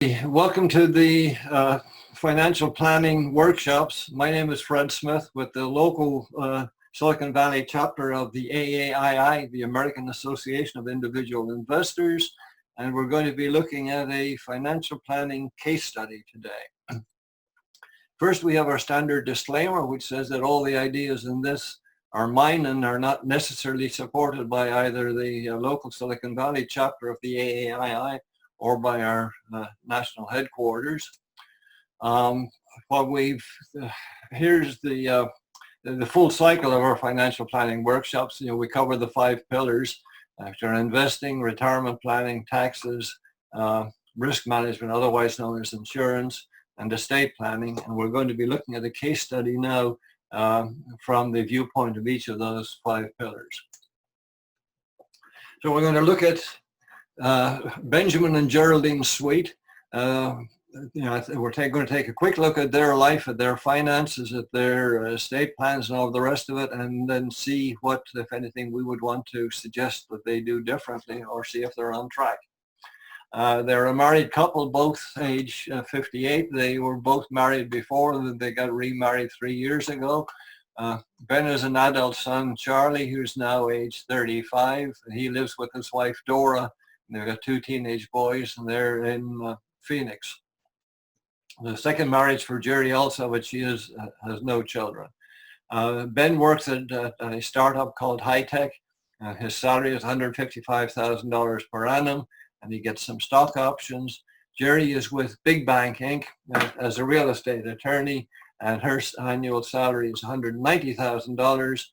Welcome to the financial planning workshops. My name is Fred Smith with the local Silicon Valley chapter of the AAII, the American Association of Individual Investors, and we're going to be looking at a financial planning case study today. First, we have our standard disclaimer, which says that all the ideas in this are mine and are not necessarily supported by either the local Silicon Valley chapter of the AAII or by our national headquarters. Here's the full cycle of our financial planning workshops. We cover the 5 pillars, which are investing, retirement planning, taxes, risk management, otherwise known as insurance, and estate planning. And we're going to be looking at a case study now from the viewpoint of each of those 5 pillars. So we're going to look at Benjamin and Geraldine Sweet. We're going to take a quick look at their life, at their finances, at their estate plans and all the rest of it, and then see what, if anything, we would want to suggest that they do differently or see if they're on track. They're a married couple, both age 58. They were both married before. They got remarried 3 years ago. Ben has an adult son, Charlie, who's now age 35. He lives with his wife, Dora. They've got 2 teenage boys, and they're in Phoenix. The second marriage for Jerry also, but she has no children. Ben works at a startup called High Tech. His salary is $155,000 per annum, and he gets some stock options. Jerry is with Big Bank Inc. As a real estate attorney, and her annual salary is $190,000.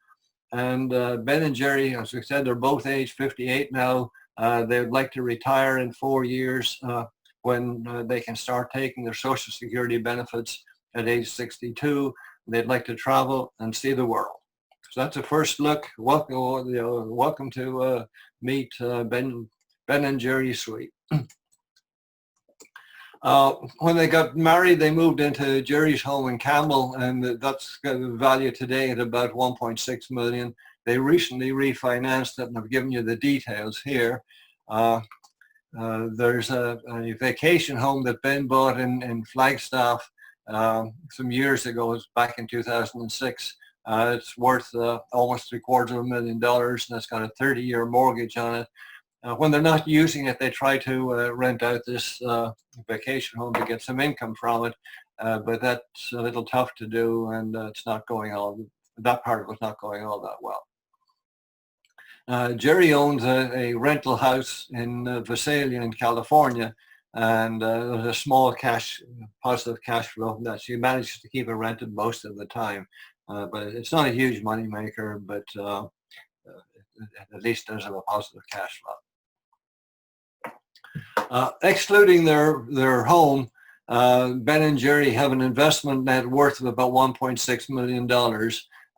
And Ben and Jerry, as we said, they're both age 58 now. They would like to retire in 4 years when they can start taking their Social Security benefits at age 62. They'd like to travel and see the world. So that's a first look. Welcome to meet Ben and Jerry Sweet. When they got married, they moved into Jerry's home in Campbell, and that's got a value today at about $1.6 million. They recently refinanced it, and I've given you the details here. There's a vacation home that Ben bought in Flagstaff some years ago. It was back in 2006. It's worth almost $750,000, and it's got a 30-year mortgage on it. When they're not using it, they try to rent out this vacation home to get some income from it, but that's a little tough to do, and it's not going that part of it's not going all that well. Jerry owns a rental house in Visalia in California, and there's a small positive cash flow that she manages to keep it rented most of the time. But it's not a huge money maker, but at least there's a positive cash flow. Excluding their home, Ben and Jerry have an investment net worth of about $1.6 million.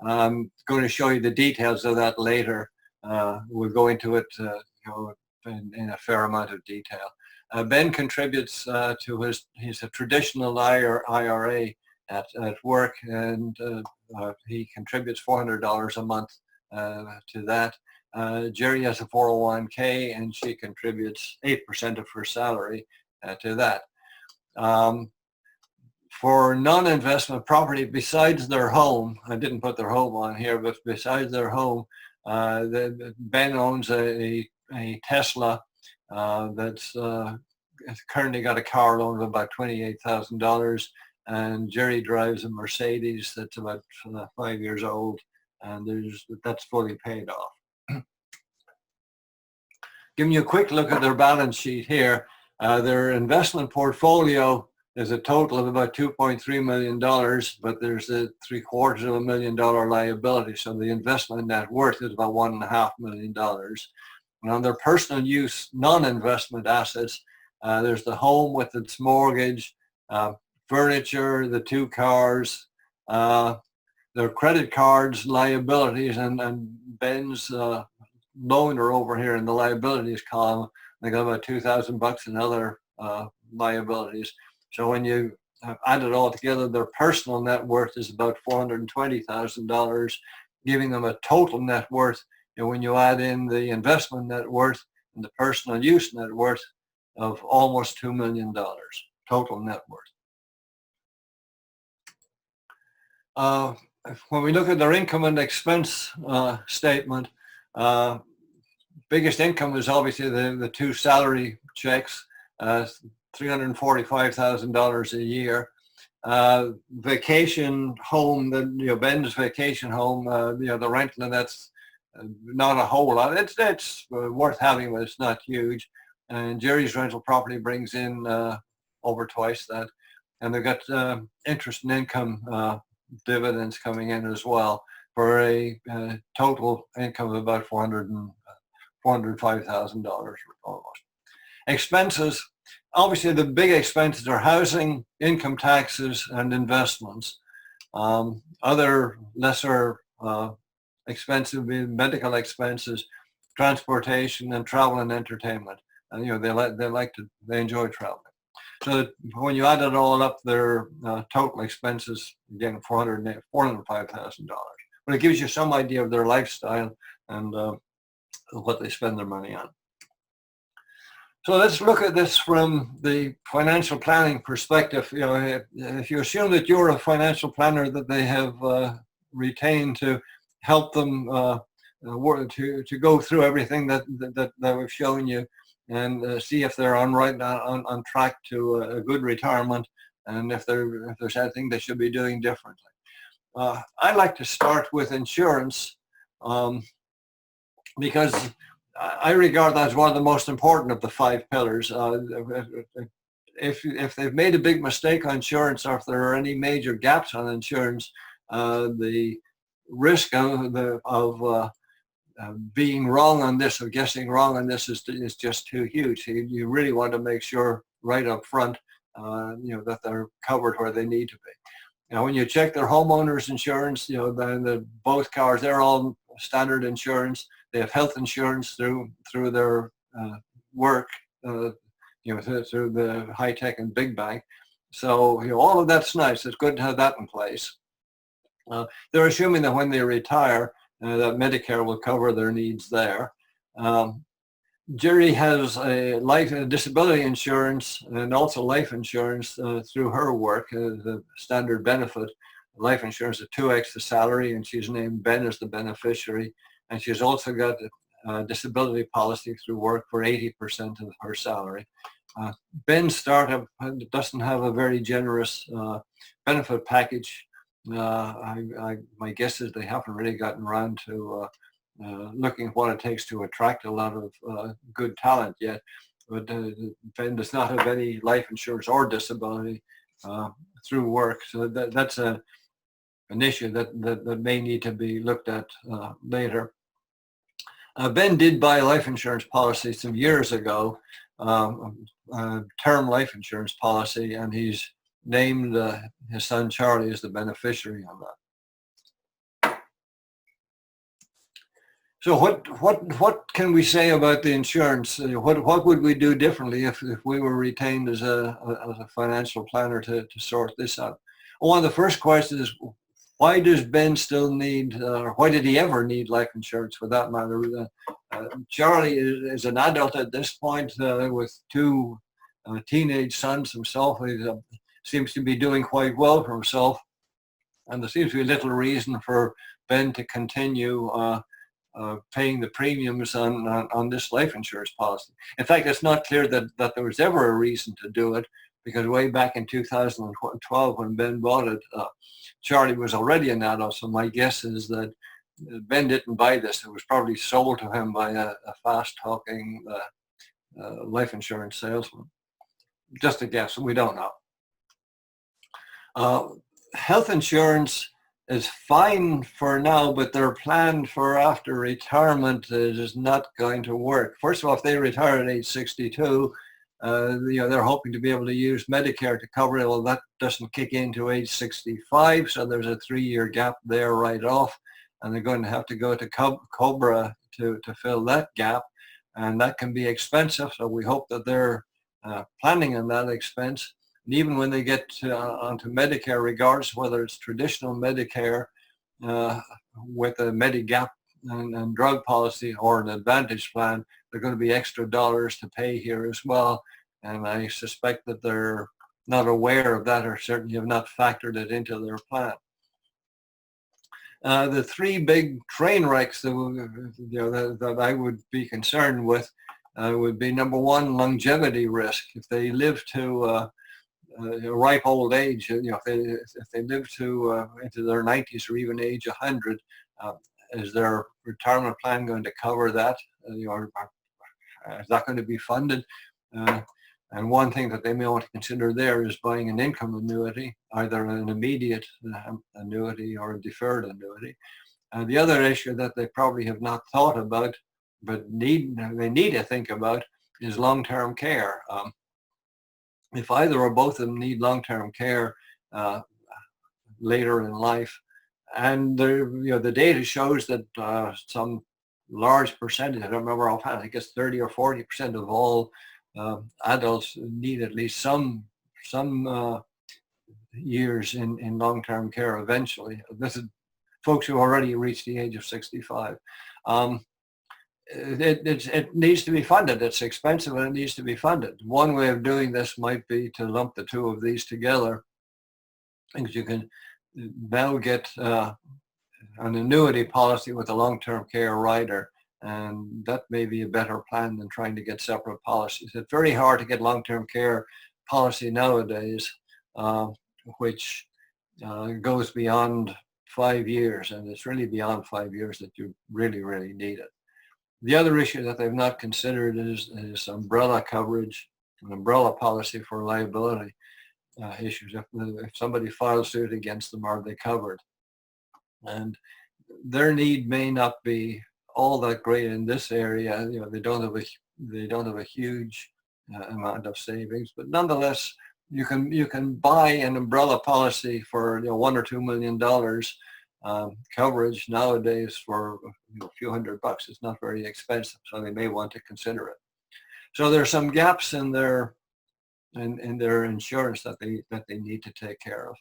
I'm going to show you the details of that later. We'll go into it in a fair amount of detail. Ben contributes to he's a traditional IRA at work, and he contributes $400 a month to that. Jerry has a 401k, and she contributes 8% of her salary to that. For non-investment property besides their home, I didn't put their home on here, but besides their home, Ben owns a Tesla that's currently got a car loan of about $28,000, and Jerry drives a Mercedes that's about 5 years old, and that's fully paid off. Giving you a quick look at their balance sheet here, their investment portfolio is a total of about $2.3 million, but there's a $750,000 liability. So the investment net worth is about $1.5 million. And on their personal use, non-investment assets, there's the home with its mortgage, furniture, the 2 cars, their credit cards, liabilities, and Ben's loan are over here in the liabilities column. They got about $2,000 in other liabilities. So when you add it all together, their personal net worth is about $420,000, giving them a total net worth. And when you add in the investment net worth and the personal use net worth, of almost $2 million total net worth. When we look at their income and expense statement, biggest income is obviously the two salary checks, $345,000 a year. Vacation home, Ben's vacation home, the rental, and that's not a whole lot. It's worth having, but it's not huge. And Jerry's rental property brings in over twice that, and they've got interest and income dividends coming in as well for a total income of about $405,000 almost. Expenses, obviously the big expenses are housing, income taxes, and investments. Other lesser expensive medical expenses, transportation, and travel and entertainment. And they enjoy traveling. So when you add it all up, their total expenses, again, $405,000. But it gives you some idea of their lifestyle and what they spend their money on. So let's look at this from the financial planning perspective. If you assume that you're a financial planner that they have retained to help them to go through everything that we've shown you, and see if they're on track to a good retirement, and if there's anything they should be doing differently. I like to start with insurance because I regard that as one of the most important of the 5 pillars. If they've made a big mistake on insurance, or if there are any major gaps on insurance, the risk of being wrong on this or guessing wrong on this is just too huge. You really want to make sure right up front, that they're covered where they need to be. Now, when you check their homeowners insurance, then both cars, they're all standard insurance. They have health insurance through their work, through the high tech and big bank. So all of that's nice. It's good to have that in place. They're assuming that when they retire, that Medicare will cover their needs there. Jerry has a disability insurance and also life insurance through her work, the standard benefit. Life insurance is 2x the salary, and she's named Ben as the beneficiary. And she's also got a disability policy through work for 80% of her salary. Ben's startup doesn't have a very generous benefit package. My guess is they haven't really gotten around to looking at what it takes to attract a lot of good talent yet. But Ben does not have any life insurance or disability through work. So that's an issue that may need to be looked at later. Ben did buy a life insurance policy some years ago, a term life insurance policy, and he's named his son Charlie as the beneficiary on that. So what can we say about the insurance? What would we do differently if we were retained as a financial planner to sort this out? One of the first questions is, why does Ben still need, or why did he ever need life insurance for that matter? Charlie is an adult at this point with 2 teenage sons himself. He seems to be doing quite well for himself. And there seems to be little reason for Ben to continue paying the premiums on this life insurance policy. In fact, it's not clear that there was ever a reason to do it, because way back in 2012 when Ben bought it, Charlie was already an adult. So my guess is that Ben didn't buy this. It was probably sold to him by a fast-talking life insurance salesman. Just a guess, we don't know. Health insurance is fine for now, but their plan for after retirement is not going to work. First of all, if they retire at age 62, they're hoping to be able to use Medicare to cover it. Well, that doesn't kick into age 65, so there's a 3-year gap there right off, and they're going to have to go to Cobra to fill that gap, and that can be expensive. So we hope that they're planning on that expense. And even when they get onto Medicare, regardless whether it's traditional Medicare with a Medigap and drug policy or an Advantage plan, there are going to be extra dollars to pay here as well. and I suspect that they're not aware of that, or certainly have not factored it into their plan. The three big train wrecks that I would be concerned with would be, number one, longevity risk. If they live to a ripe old age, if they live to into their 90s or even age 100, is their retirement plan going to cover that? Is that going to be funded? And one thing that they may want to consider there is buying an income annuity, either an immediate annuity or a deferred annuity. The other issue that they probably have not thought about, but they need to think about, is long-term care. If either or both of them need long-term care later in life, and the data shows that some large percentage, I don't remember offhand, I guess 30 or 40% of all adults need at least some years in long-term care eventually. This is folks who already reached the age of 65. It needs to be funded. It's expensive and it needs to be funded. One way of doing this might be to lump the two of these together, because you can now get an annuity policy with a long-term care rider, and that may be a better plan than trying to get separate policies. It's very hard to get long-term care policy nowadays, which goes beyond 5 years, and it's really beyond 5 years that you really, really need it. The other issue that they've not considered is umbrella coverage, an umbrella policy for liability issues. If somebody files suit against them, are they covered? And their need may not be all that great in this area. They don't have a huge amount of savings, but nonetheless, you can buy an umbrella policy for $1 or $2 million coverage nowadays for a few $100. It's not very expensive, so they may want to consider it. So there are some gaps in their insurance that they need to take care of.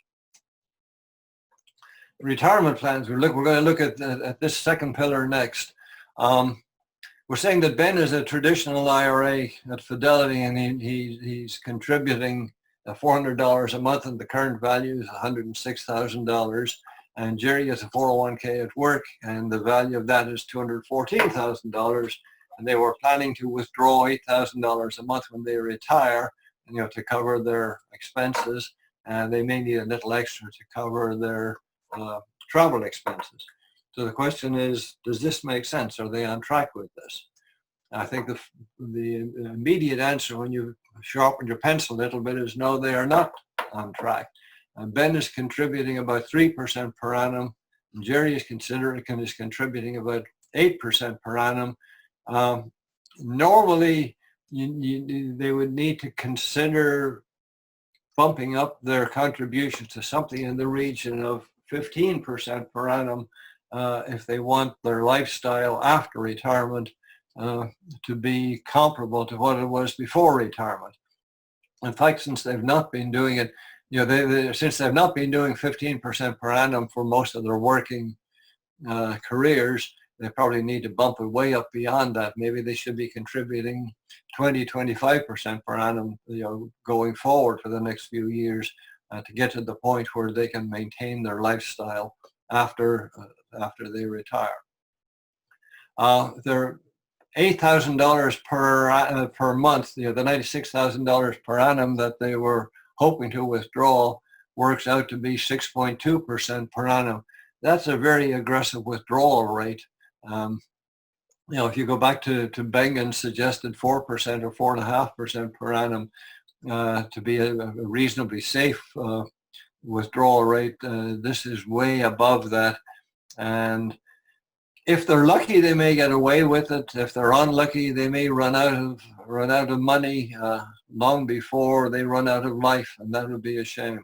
Retirement plans. We're going to look at this second pillar next. We're saying that Ben is a traditional IRA at Fidelity, and he's contributing $400 a month, and the current value is $106,000. And Jerry has a 401k at work, and the value of that is $214,000. And they were planning to withdraw $8,000 a month when they retire, to cover their expenses. And they may need a little extra to cover their travel expenses. So the question is, does this make sense? Are they on track with this? I think the immediate answer, when you sharpen your pencil a little bit, is no, they are not on track. Ben is contributing about 3% per annum, and Jerry is contributing about 8% per annum. Normally, they would need to consider bumping up their contributions to something in the region of 15% per annum if they want their lifestyle after retirement to be comparable to what it was before retirement. In fact, since they've not been doing it, since they've not been doing 15% per annum for most of their working careers, they probably need to bump it way up beyond that. Maybe they should be contributing 25% per annum, going forward for the next few years to get to the point where they can maintain their lifestyle after they retire. They're $8,000 per month. The $96,000 per annum that they were hoping to withdraw works out to be 6.2% per annum. That's a very aggressive withdrawal rate. If you go back to Bengen's suggested 4% or 4.5% per annum to be a reasonably safe withdrawal rate, this is way above that. And if they're lucky, they may get away with it. If they're unlucky, they may run out of money long before they run out of life, and that would be a shame.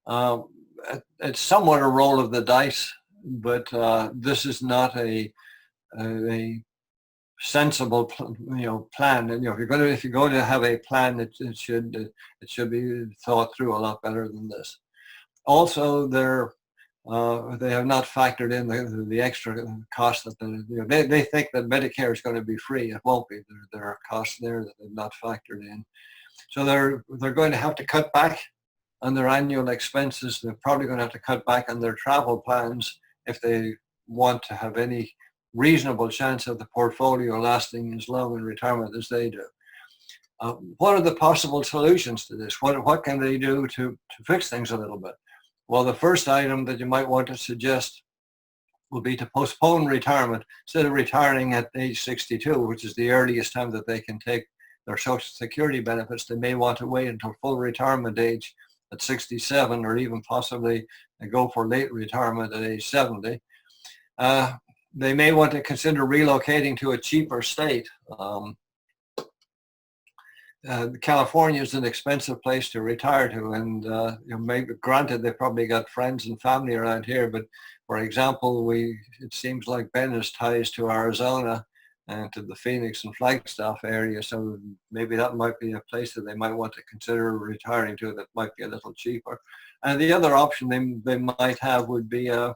It's somewhat a roll of the dice, but this is not a sensible plan. And if you're going to have a plan, it should be thought through a lot better than this. Also, their They have not factored in the extra cost that they think that Medicare is going to be free. It won't be. There are costs there that they've not factored in. So they're going to have to cut back on their annual expenses. They're probably going to have to cut back on their travel plans if they want to have any reasonable chance of the portfolio lasting as long in retirement as they do. What are the possible solutions to this? What can they do to fix things a little bit? Well, the first item that you might want to suggest will be to postpone retirement. Instead of retiring at age 62, which is the earliest time that they can take their Social Security benefits, they may want to wait until full retirement age at 67, or even possibly go for late retirement at age 70. They may want to consider relocating to a cheaper state. California is an expensive place to retire to, and maybe granted they probably got friends and family around here, but for example, it seems like Ben has ties to Arizona and to the Phoenix and Flagstaff area, so maybe that might be a place that they might want to consider retiring to that might be a little cheaper. And the other option they might have would be to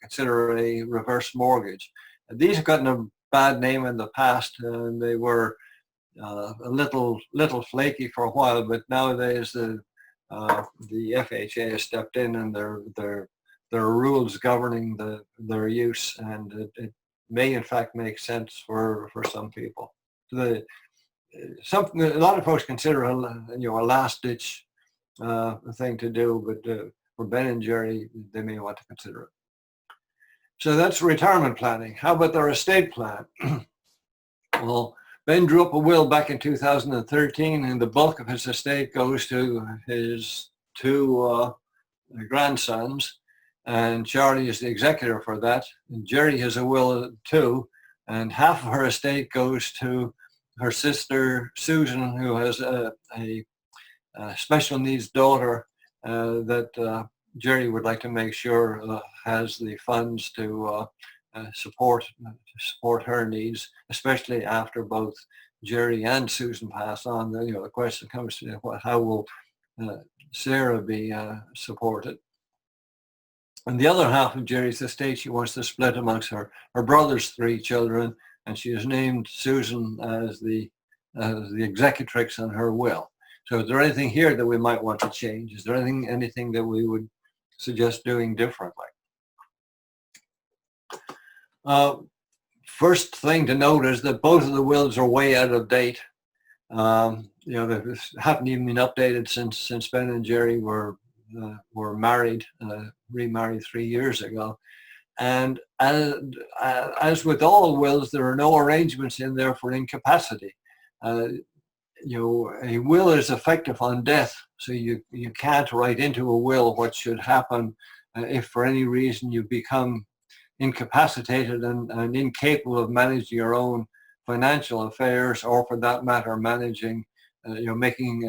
consider a reverse mortgage. These have gotten a bad name in the past, and they were a little flaky for a while, but nowadays the FHA has stepped in, and there are rules governing their use, and it may in fact make sense for some people. A lot of folks consider a last ditch thing to do, but for Ben and Jerry, they may want to consider it. So that's retirement planning. How about their estate plan? Well, Ben drew up a will back in 2013, and the bulk of his estate goes to his two grandsons, and Charlie is the executor for that. And Jerry has a will too, and half of her estate goes to her sister Susan, who has a special needs daughter that Jerry would like to make sure has the funds to support her needs, especially after both Jerry and Susan pass on. The question comes to how will Sarah be supported? And the other half of Jerry's estate she wants to split amongst her brother's 3 children, and she has named Susan as the executrix on her will. So is there anything here that we might want to change? Is there anything that we would suggest doing differently? First thing to note is that both of the wills are way out of date. They haven't even been updated since Ben and Jerry were married, remarried 3 years ago. And as with all wills, there are no arrangements in there for incapacity. A will is effective on death, so you can't write into a will what should happen if for any reason you become incapacitated and incapable of managing your own financial affairs, or for that matter, managing, making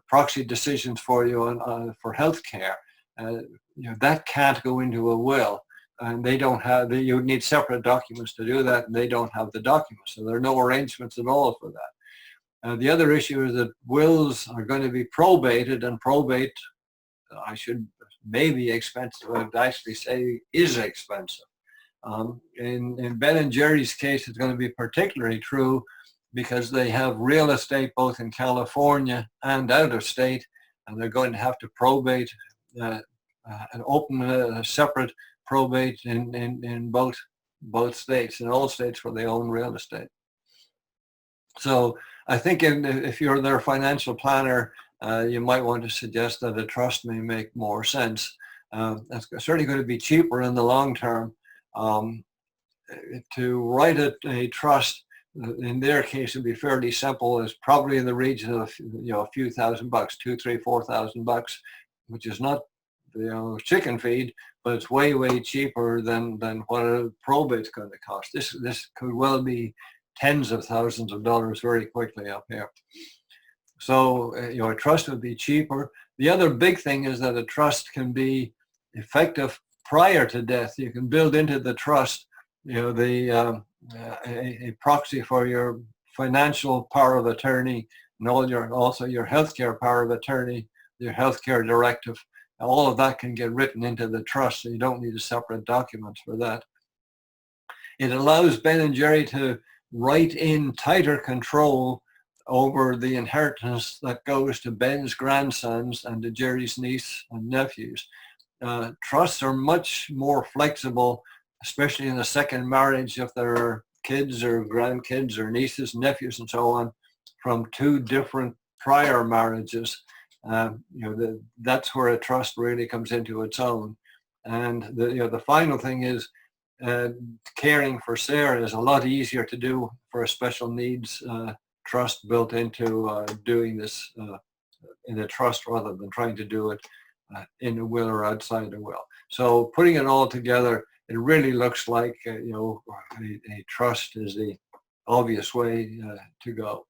proxy decisions for you for health care. That can't go into a will, and they don't have. You need separate documents to do that, and they don't have the documents, so there are no arrangements at all for that. The other issue is that wills are going to be probated, and probate, I should maybe expensive. I would actually say is expensive. In Ben and Jerry's case, it's going to be particularly true because they have real estate both in California and out of state, and they're going to have to probate and open a separate probate in both states, in all states where they own real estate. So I think if you're their financial planner, you might want to suggest that a trust may make more sense. That's certainly going to be cheaper in the long term. To write a trust, in their case, would be fairly simple. It's probably in the region of a few $1,000, $2,000, $3,000, $4,000, which is not chicken feed, but it's way cheaper than what a probate's going to cost. This could well be tens of thousands of dollars very quickly up here. So a trust would be cheaper. The other big thing is that a trust can be effective prior to death. You can build into the trust, a proxy for your financial power of attorney, and also your healthcare power of attorney, your healthcare directive. all of that can get written into the trust, so you don't need a separate document for that. It allows Ben and Jerry to write in tighter control over the inheritance that goes to Ben's grandsons and to Jerry's niece and nephews. Trusts are much more flexible, especially in a second marriage, if there are kids or grandkids or nieces, nephews, and so on from two different prior marriages. That's where a trust really comes into its own. And the final thing is, caring for Sarah is a lot easier to do for a special needs trust built into doing this in a trust rather than trying to do it in a will or outside a will. So putting it all together, it really looks like a trust is the obvious way to go.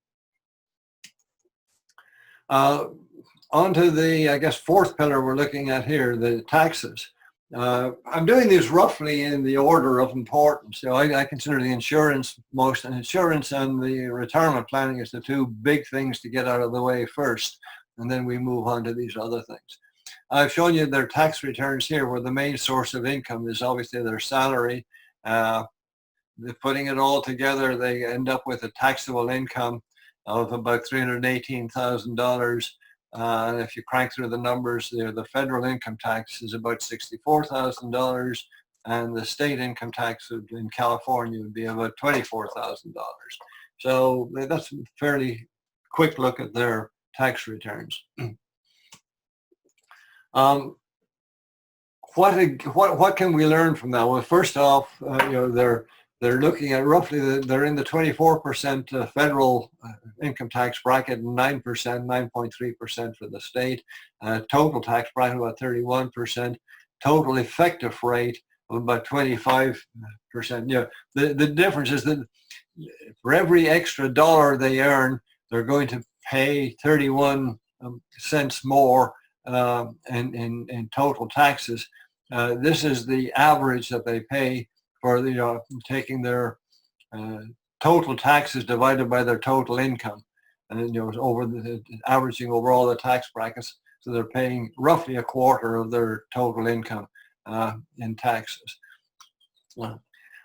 Onto the, I guess, fourth pillar we're looking at here, the taxes. I'm doing these roughly in the order of importance. So I consider the insurance most, and insurance and the retirement planning is the two big things to get out of the way first, and then we move on to these other things. I've shown you their tax returns here, where the main source of income is obviously their salary. Putting it all together, they end up with a taxable income of about $318,000. And if you crank through the numbers, the federal income tax is about $64,000, and the state income tax in California would be about $24,000. So that's a fairly quick look at their tax returns. What can we learn from that? Well, first off, they're looking at roughly, they're in the 24% federal income tax bracket, 9%, 9.3% for the state. Total tax bracket about 31%. Total effective rate of about 25%. The difference is that for every extra dollar they earn, they're going to pay 31 cents more in total taxes. This is the average that they pay for taking their total taxes divided by their total income, and averaging over all the tax brackets. So they're paying roughly a quarter of their total income in taxes.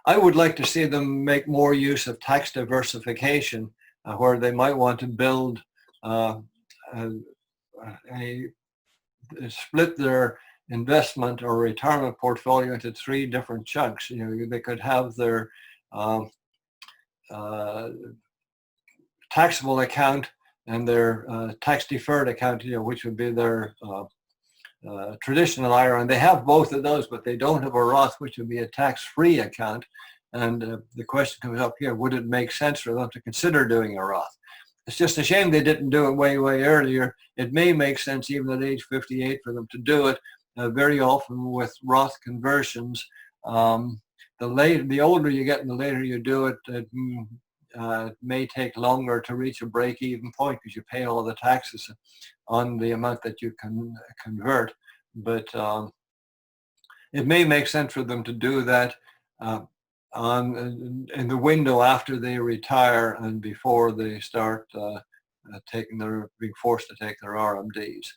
I would like to see them make more use of tax diversification, where they might want to build split their investment or retirement portfolio into three different chunks. They could have their taxable account and their tax deferred account, which would be their traditional IRA. And they have both of those, but they don't have a Roth, which would be a tax-free account. And the question comes up here, would it make sense for them to consider doing a Roth? It's just a shame they didn't do it way, way earlier. It may make sense even at age 58 for them to do it. Very often with Roth conversions, the older you get and the later you do it, it may take longer to reach a break-even point because you pay all the taxes on the amount that you can convert. But it may make sense for them to do that in the window after they retire and before they start being forced to take their RMDs.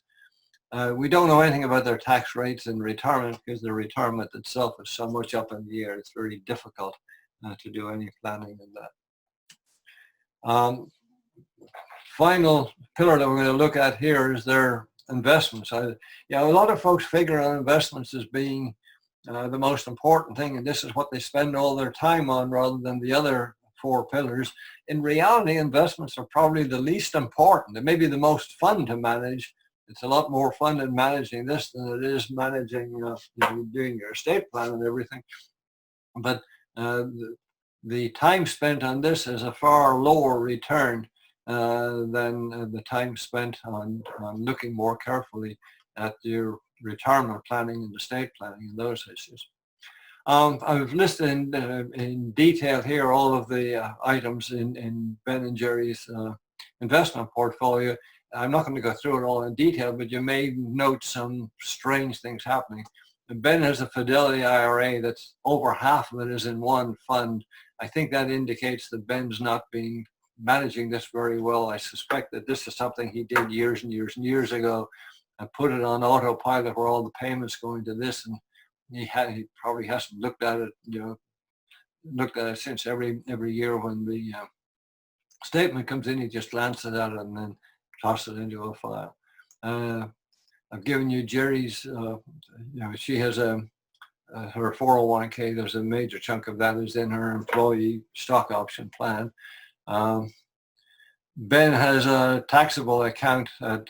We don't know anything about their tax rates in retirement because the retirement itself is so much up in the air. It's very difficult to do any planning in that. Final pillar that we're going to look at here is their investments. A lot of folks figure on investments as being the most important thing, and this is what they spend all their time on rather than the other four pillars. In reality, investments are probably the least important. It may be the most fun to manage. It's a lot more fun in managing this than it is managing, doing your estate plan and everything. But the time spent on this is a far lower return than the time spent on looking more carefully at your retirement planning and estate planning and those issues. I've listed in detail here all of the items in Ben and Jerry's investment portfolio. I'm not going to go through it all in detail, but you may note some strange things happening. Ben has a Fidelity IRA that's over half of it is in one fund. I think that indicates that Ben's not been managing this very well. I suspect that this is something he did years and years and years ago, and put it on autopilot where all the payments going to this, and he probably hasn't looked at it, since every year when the statement comes in, he just glances at it and then tosses it into a file. I've given you Jerry's, she has her 401k. There's a major chunk of that is in her employee stock option plan. Ben has a taxable account at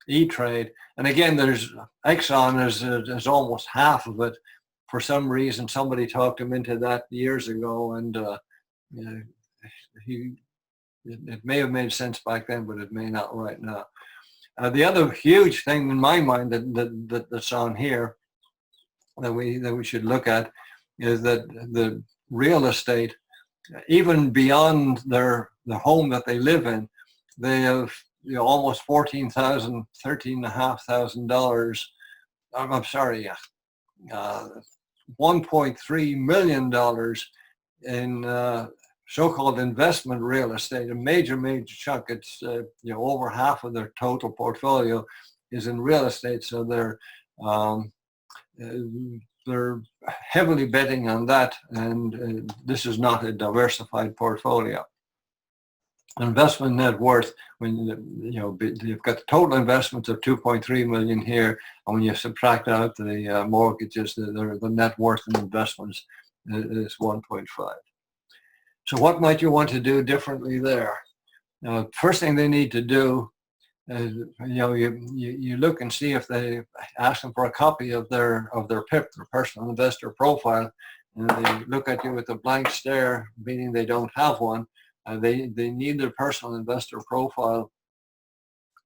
E-Trade, and again, there's Exxon is almost half of it. For some reason, somebody talked him into that years ago, and it may have made sense back then, but it may not right now. The other huge thing in my mind that's on here that we should look at is that the real estate, even beyond the home that they live in, they have almost $13,500. I'm sorry, $1.3 million in so-called investment real estate, a major chunk. It's over half of their total portfolio is in real estate. So they're heavily betting on that, and this is not a diversified portfolio. Investment net worth, when you've got the total investments of 2.3 million here, and when you subtract out the mortgages, the net worth in investments is 1.5. So what might you want to do differently there? Now, first thing they need to do is, you look and see if they ask them for a copy of their PIP, their personal investor profile, and they look at you with a blank stare, meaning they don't have one. They need their personal investor profile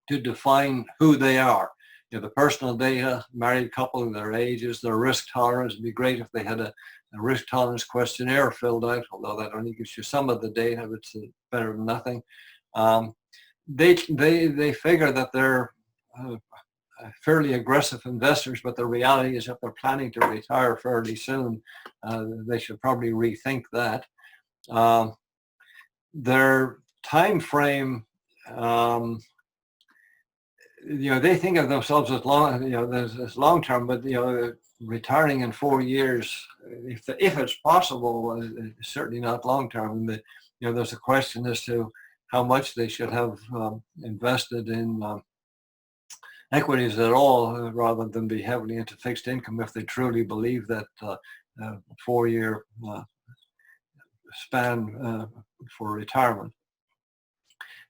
to define who they are. The personal data, married couple, their ages, their risk tolerance. It'd be great if they had a risk tolerance questionnaire filled out, although that only gives you some of the data, but it's better than nothing. They figure that they're fairly aggressive investors, but the reality is if they're planning to retire fairly soon, they should probably rethink that. Their time frame, they think of themselves as long term, but retiring in 4 years, if it's possible, is certainly not long term. And there's a question as to how much they should have invested in equities at all, rather than be heavily into fixed income if they truly believe that 4-year span for retirement.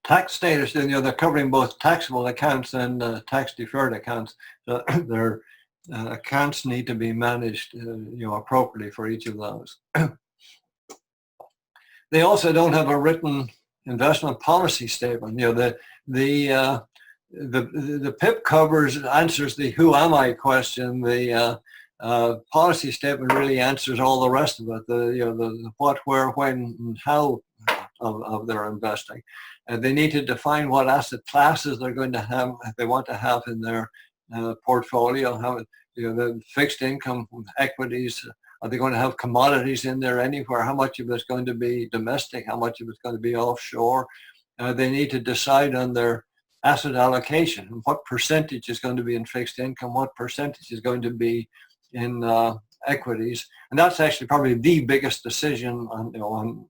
Tax status, they're covering both taxable accounts and tax deferred accounts. So their accounts need to be managed appropriately for each of those. They also don't have a written investment policy statement. The PIP answers the who am I question. The policy statement really answers all the rest of it. The what, where, when, and how of their investing. And they need to define what asset classes they're going to have, if they want to have in their portfolio. How the fixed income, equities. Are they going to have commodities in there anywhere? How much of it's going to be domestic? How much of it's going to be offshore? They need to decide on their asset allocation. What percentage is going to be in fixed income? What percentage is going to be in equities? And that's actually probably the biggest decision on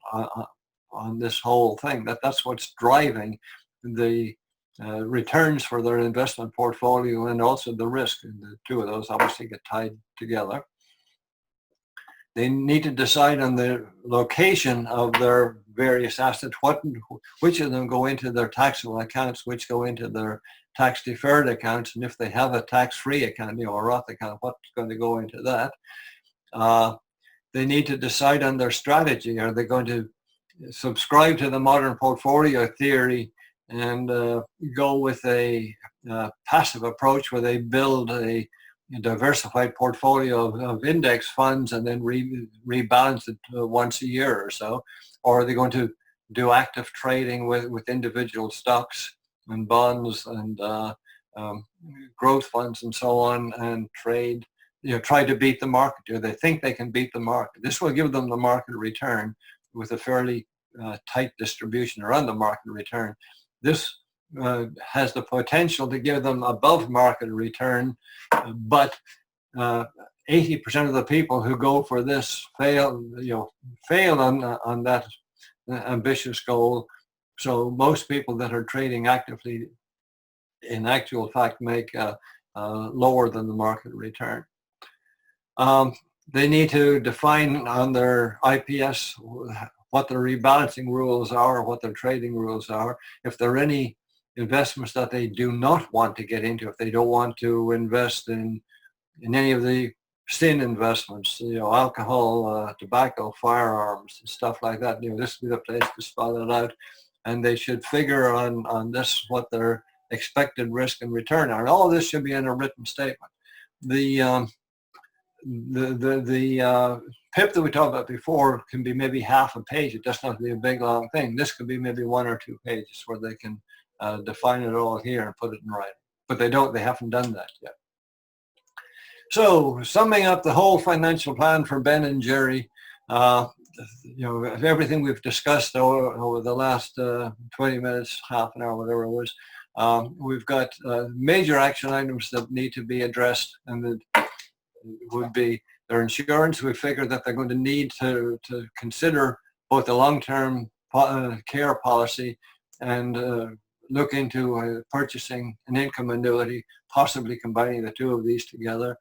this whole thing. That's what's driving the returns for their investment portfolio, and also the risk. And the two of those obviously get tied together. They need to decide on the location of their various assets, which of them go into their taxable accounts, which go into their tax deferred accounts, and if they have a tax-free account, a Roth account, what's going to go into that. They need to decide on their strategy. Are they going to subscribe to the modern portfolio theory and go with a passive approach where they build a diversified portfolio of index funds and then rebalance it once a year or so? Or are they going to do active trading with individual stocks and bonds and growth funds and so on, and trade, try to beat the market? Do they think they can beat the market? This will give them the market return with a fairly tight distribution around the market return. This has the potential to give them above market return, but 80% of the people who go for this fail on that ambitious goal. So most people that are trading actively, in actual fact, make lower than the market return. They need to define on their IPS what their rebalancing rules are, what their trading rules are. If there are any investments that they do not want to get into, if they don't want to invest in any of the sin investments, alcohol, tobacco, firearms, stuff like that, this would be the place to spell it out. And they should figure on this what their expected risk and return are. And all of this should be in a written statement. The PIP that we talked about before can be maybe half a page. It doesn't have to be a big long thing. This could be maybe 1 or 2 pages where they can define it all here and put it in writing. But they haven't done that yet. So summing up the whole financial plan for Ben and Jerry, everything we've discussed over the last 20 minutes, half an hour, whatever it was, we've got major action items that need to be addressed, and that would be their insurance. We figure that they're going to need to consider both the long-term care policy and look into purchasing an income annuity, possibly combining the two of these together.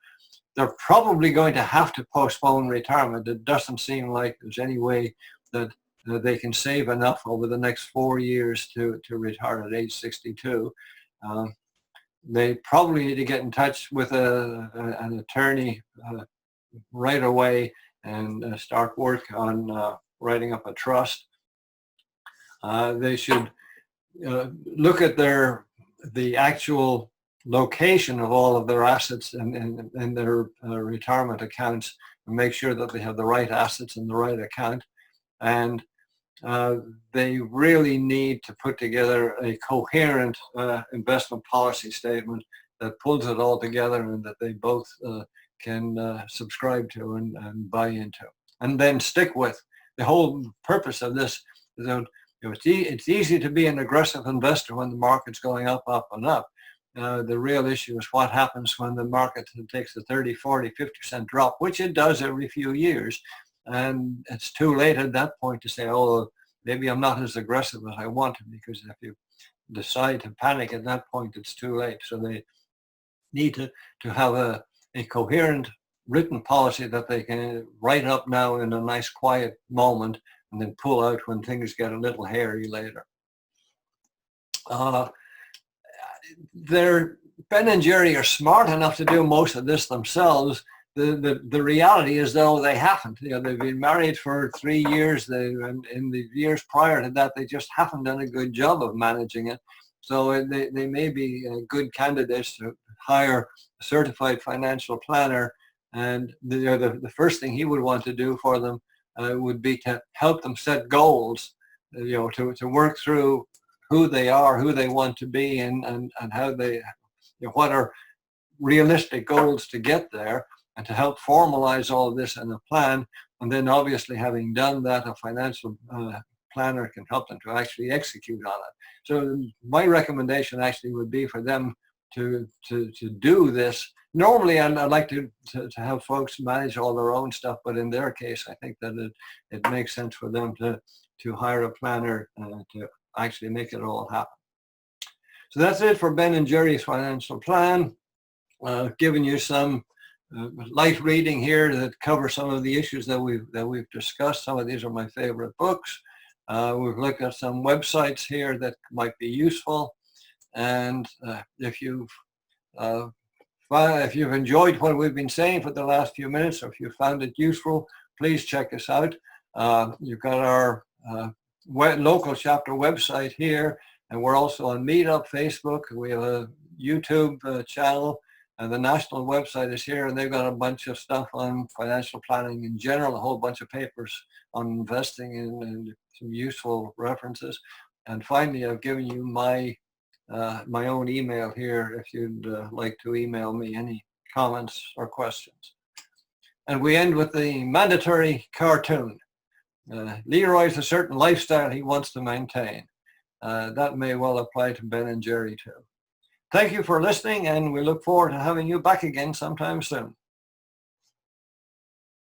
They're probably going to have to postpone retirement. It doesn't seem like there's any way that they can save enough over the next 4 years to retire at age 62. They probably need to get in touch with an attorney right away and start work on writing up a trust. They should look at the actual location of all of their assets in their retirement accounts and make sure that they have the right assets in the right account. And they really need to put together a coherent investment policy statement that pulls it all together and that they both can subscribe to and buy into, and then stick with. The whole purpose of this is that it's easy to be an aggressive investor when the market's going up, up, and up. The real issue is what happens when the market takes a 30, 40, 50% drop, which it does every few years. And it's too late at that point to say, oh, maybe I'm not as aggressive as I want to, because if you decide to panic at that point, it's too late. So they need to have a coherent written policy that they can write up now in a nice quiet moment and then pull out when things get a little hairy later. Ben and Jerry are smart enough to do most of this themselves. The reality is, though, they haven't. They've been married for 3 years. And in the years prior to that, they just haven't done a good job of managing it. So they may be good candidates to hire a certified financial planner. And the first thing he would want to do for them would be to help them set goals, to work through who they are, who they want to be, and how they, what are realistic goals to get there, and to help formalize all of this in a plan. And then obviously, having done that, a financial planner can help them to actually execute on it. So my recommendation actually would be for them to do this. Normally, I'd like to have folks manage all their own stuff, but in their case, I think that it makes sense for them to hire a planner to actually make it all happen. So that's it for Ben and Jerry's financial plan. Giving you some light reading here that covers some of the issues that we've discussed. Some of these are my favorite books. We've looked at some websites here that might be useful. And if you've enjoyed what we've been saying for the last few minutes, or if you found it useful, please check us out. You've got our local chapter website here, and we're also on Meetup, Facebook. We have a YouTube channel, and the national website is here, and they've got a bunch of stuff on financial planning in general, a whole bunch of papers on investing and some useful references. And finally, I've given you my own email here if you'd like to email me any comments or questions. And we end with the mandatory cartoon. Leroy's a certain lifestyle he wants to maintain. that may well apply to Ben and Jerry too. Thank you for listening, and we look forward to having you back again sometime soon.